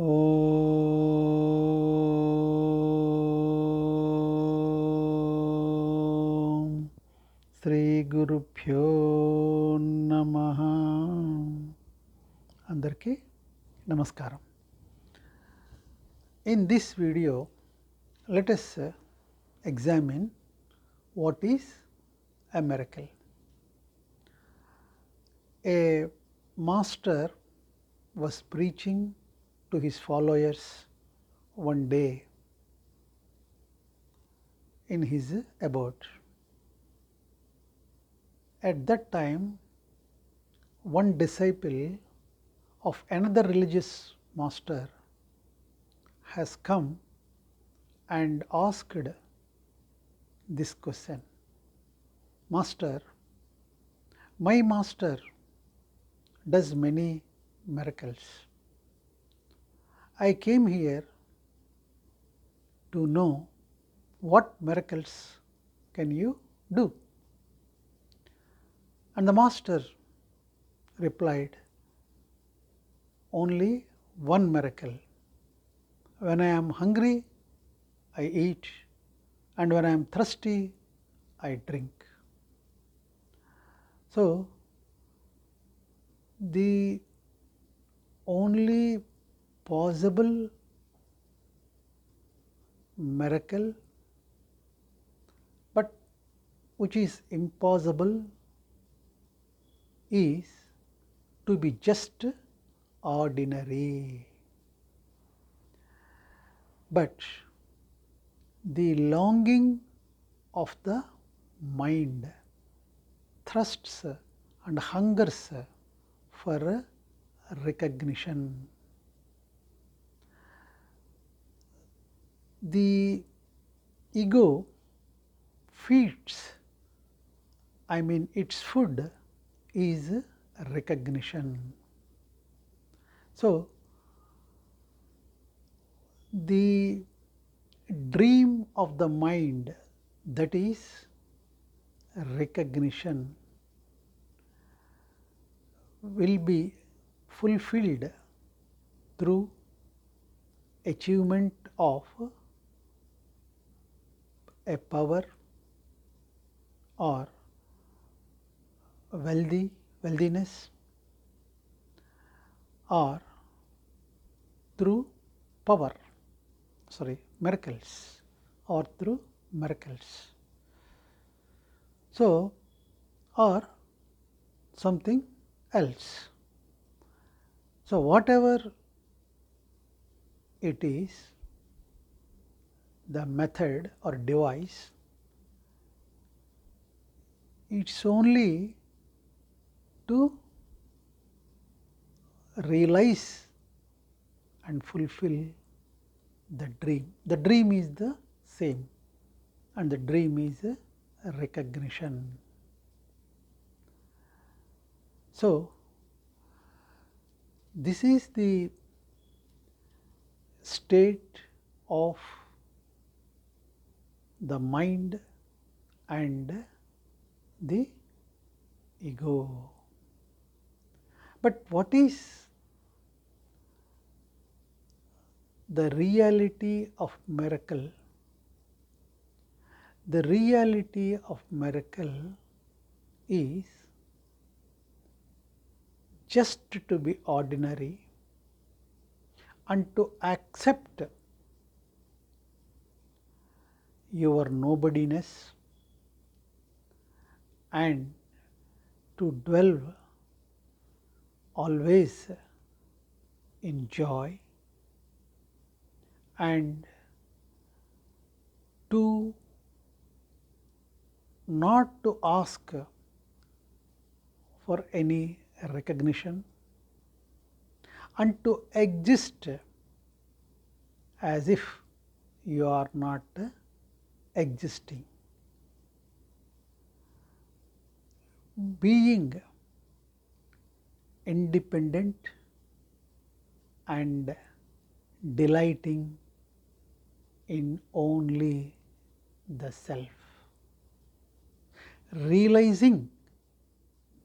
ఓం శ్రీ గురుభ్యో నమః. అందరికీ నమస్కారం. In this video, let us examine what is a miracle. A master was preaching to his followers one day in his abode. At that time, one disciple of another religious master has come and asked this question: Master, my master does many miracles. I came here to know what miracles can you do? And the master replied, only one miracle. When I am hungry, I eat, and when I am thirsty, I drink. So, the only possible miracle, but which is impossible, is to be just ordinary. But the longing of the mind thrusts and hungers for recognition. The ego feeds, its food is recognition. So, the dream of the mind, that is recognition, will be fulfilled through achievement of a power or wealthiness, or through miracles, or through miracles. So, or something else. So, whatever it is, the method or device, it's only to realize and fulfill the dream. The dream is the same, and the dream is recognition. So, this is the state of the mind and the ego. But what is the reality of miracle? The reality of miracle is just to be ordinary and to accept your nobodiness and to dwell always in joy, and to not to ask for any recognition, and to exist as if you are not existing. Being independent and delighting in only the self. Realizing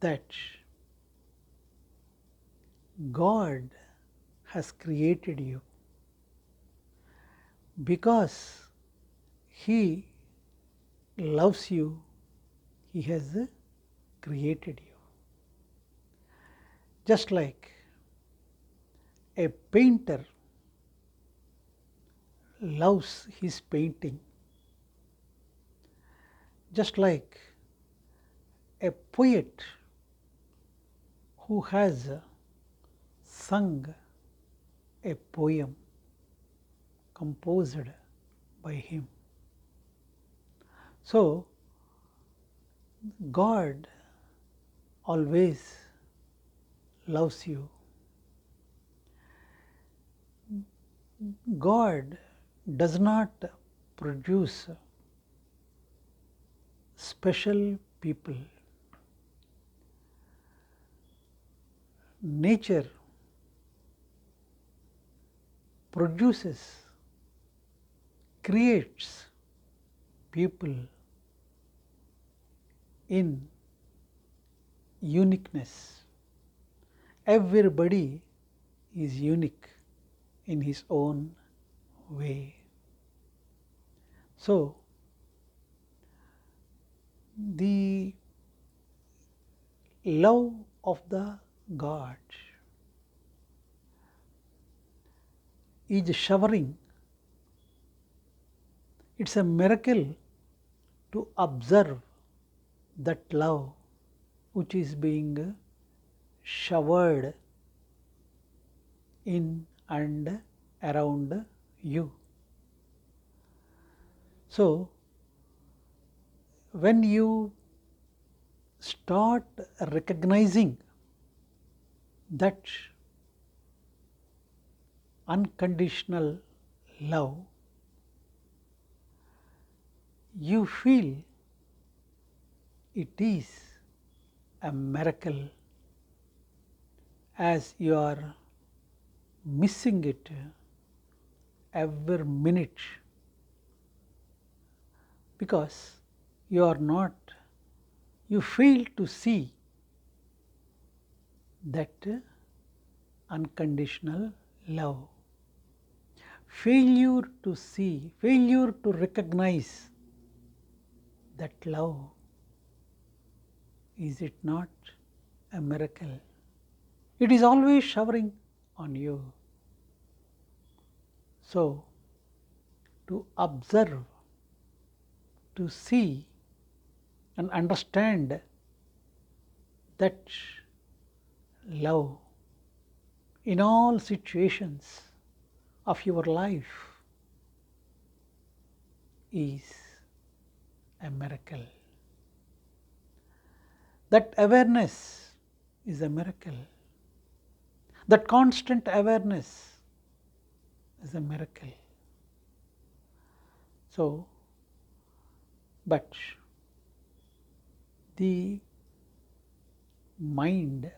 that God has created you. Because He loves you, He has created you. Just like a painter loves his painting, just like a poet who has sung a poem composed by him. So, God always loves you. God does not produce special people. Nature produces, creates people in uniqueness. Everybody is unique in his own way. So, the love of the God is showering. It's a miracle to observe that love which is being showered in and around you. So, when you start recognizing that unconditional love, you feel it is a miracle, as you are missing it every minute, because you are not, you fail to see that unconditional love. Failure to see, failure to recognize that love, is it not a miracle? It is always showering on you. So, to observe, to see and understand that love in all situations of your life is a miracle. That awareness is a miracle. That constant awareness is a miracle. So, but the mind,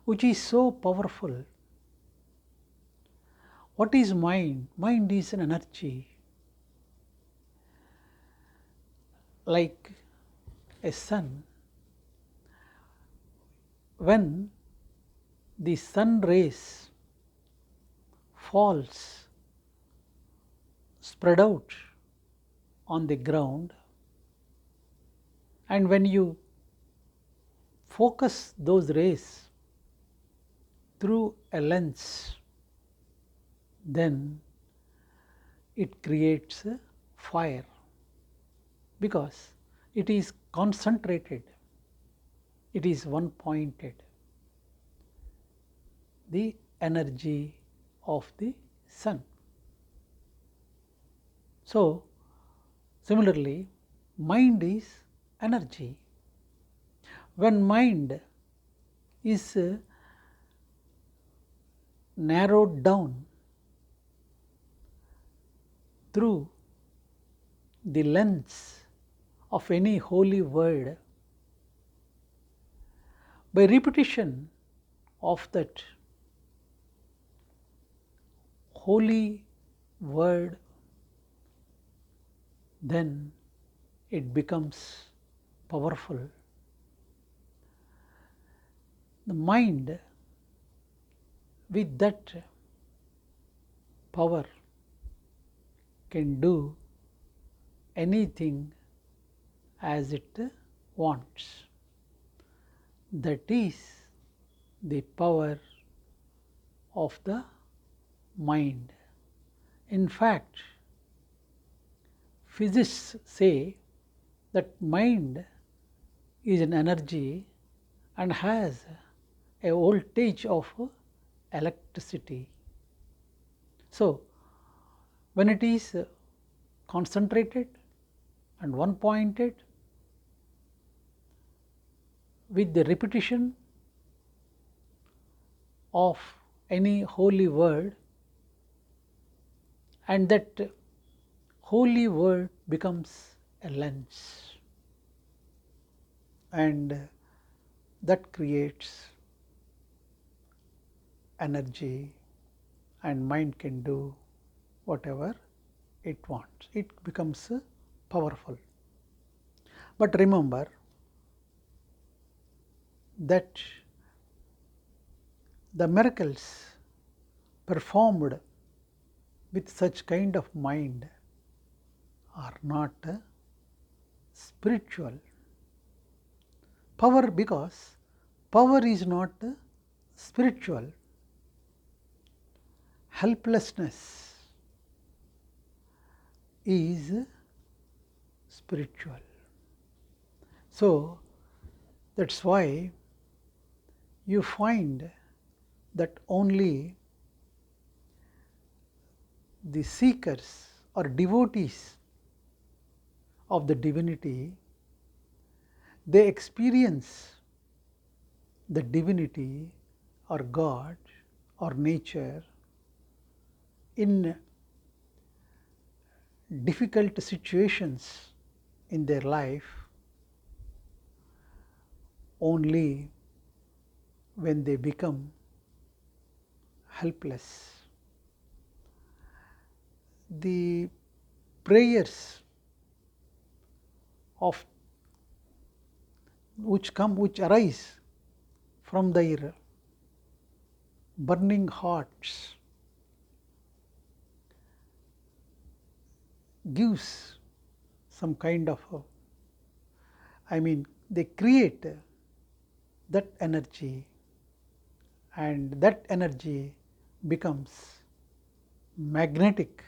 which is so powerful, what is mind? Mind is an energy, like a sun. When the sun rays falls, spread out on the ground, and when you focus those rays through a lens, then it creates a fire, because it is concentrated, it is one pointed, the energy of the sun. So, similarly, mind is energy. When mind is narrowed down through the lens of any holy word, by repetition of that holy word, then it becomes powerful. The mind with that power can do anything as it wants. That is the power of the mind. In fact, physicists say that mind is an energy and has a voltage of electricity. So, when it is concentrated and one pointed with the repetition of any holy word, and that holy word becomes a lens, and that creates energy, and mind can do whatever it wants. It becomes powerful. But remember that the miracles performed with such kind of mind are not spiritual. Power, because power is not spiritual. Helplessness is spiritual. So, that is why you find that only the seekers or devotees of the divinity, they experience the divinity or God or nature in difficult situations in their life only when they become helpless. The prayers of which arise from their burning hearts gives some kind of they create that energy, and that energy becomes magnetic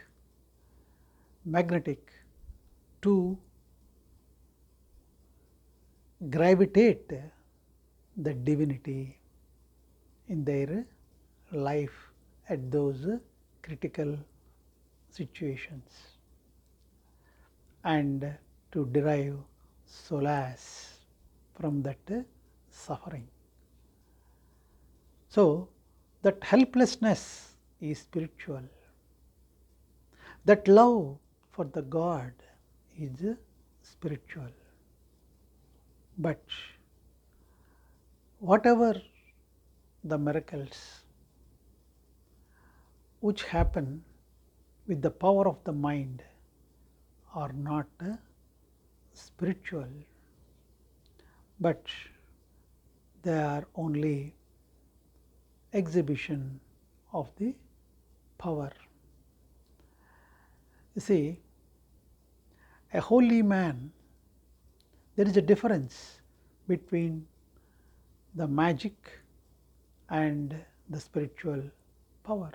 to gravitate the divinity in their life at those critical situations, and to derive solace from that suffering. So, that helplessness is spiritual. That love for the God is spiritual. But whatever the miracles which happen with the power of the mind are not spiritual, but they are only exhibition of the power. You see, a holy man, there is a difference between the magic and the spiritual power.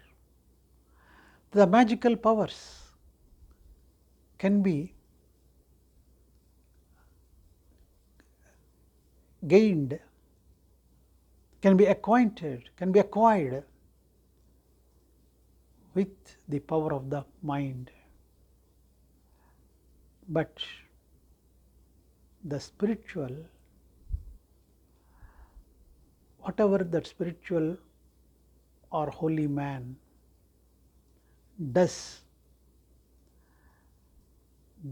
The magical powers can be gained, can be acquainted, can be acquired with the power of the mind. But the spiritual, whatever that spiritual or holy man does,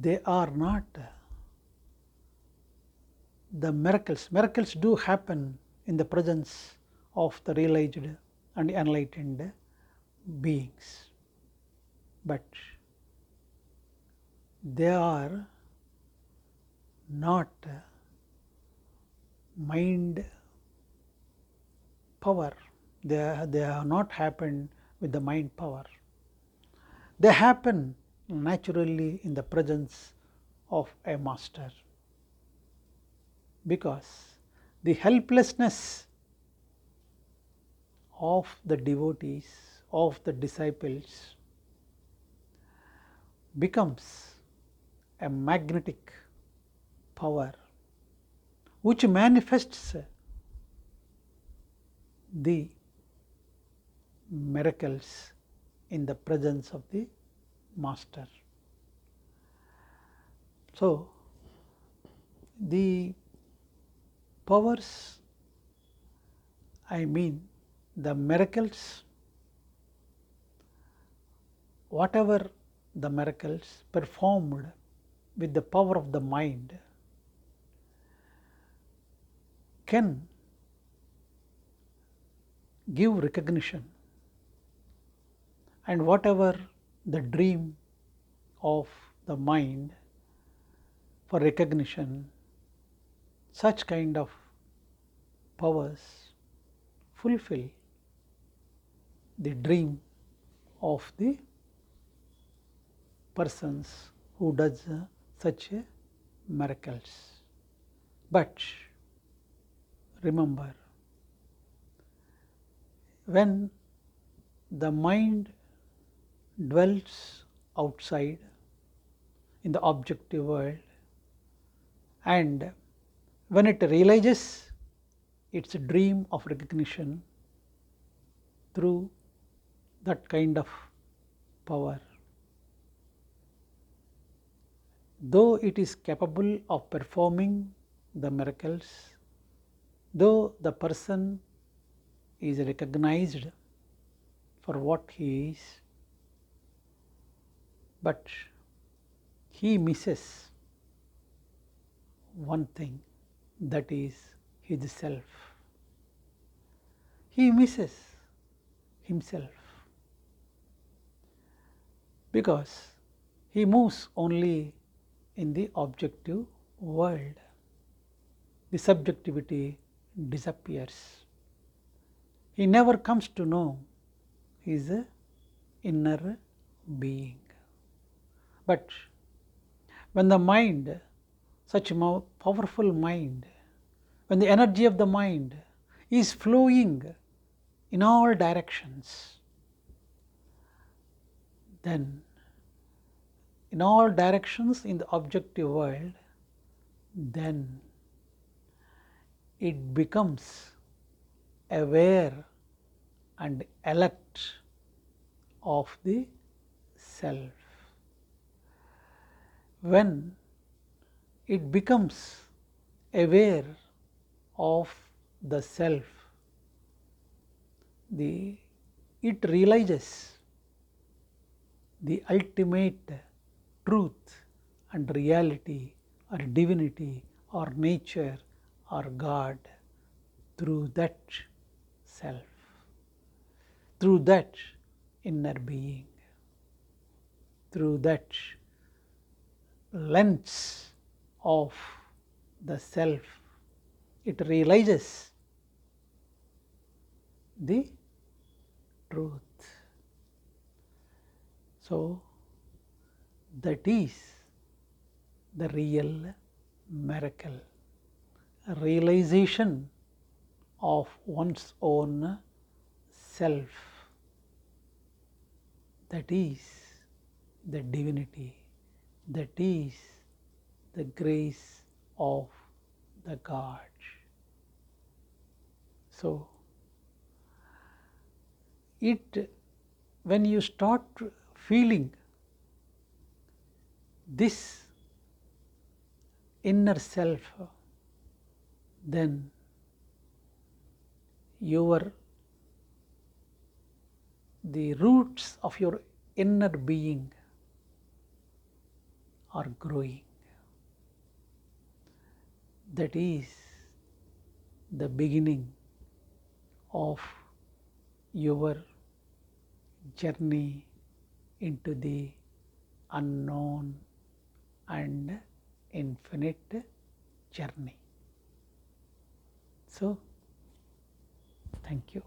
they are not the miracles. Miracles do happen in the presence of the realized and enlightened beings, but they are not mind power, they have not happened with the mind power. They happen naturally in the presence of a master, because the helplessness of the devotees, of the disciples, becomes a magnetic power which manifests the miracles in the presence of the master. So, the powers, I mean the miracles, whatever the miracles performed with the power of the mind, can give recognition, and whatever the dream of the mind for recognition, such kind of powers fulfill the dream of the persons who does such miracles. But remember, when the mind dwells outside in the objective world, and when it realizes its dream of recognition through that kind of power, though it is capable of performing the miracles, though the person is recognized for what he is, but he misses one thing, that is his self. He misses himself, because he moves only in the objective world. The subjectivity disappears. He never comes to know his inner being. But when the mind, such a powerful mind, when the energy of the mind is flowing in all directions, then in all directions in the objective world, then it becomes aware and alert of the self. When it becomes aware of the self, it realizes the ultimate truth and reality or divinity or nature or God through that self, through that inner being, through that lens of the self. It realizes the truth. So, that is the real miracle, a realization of one's own self. That is the divinity, that is the grace of the God. So, when you start feeling this inner self, then the roots of your inner being are growing. That is the beginning of your journey into the unknown and infinite journey. So, thank you.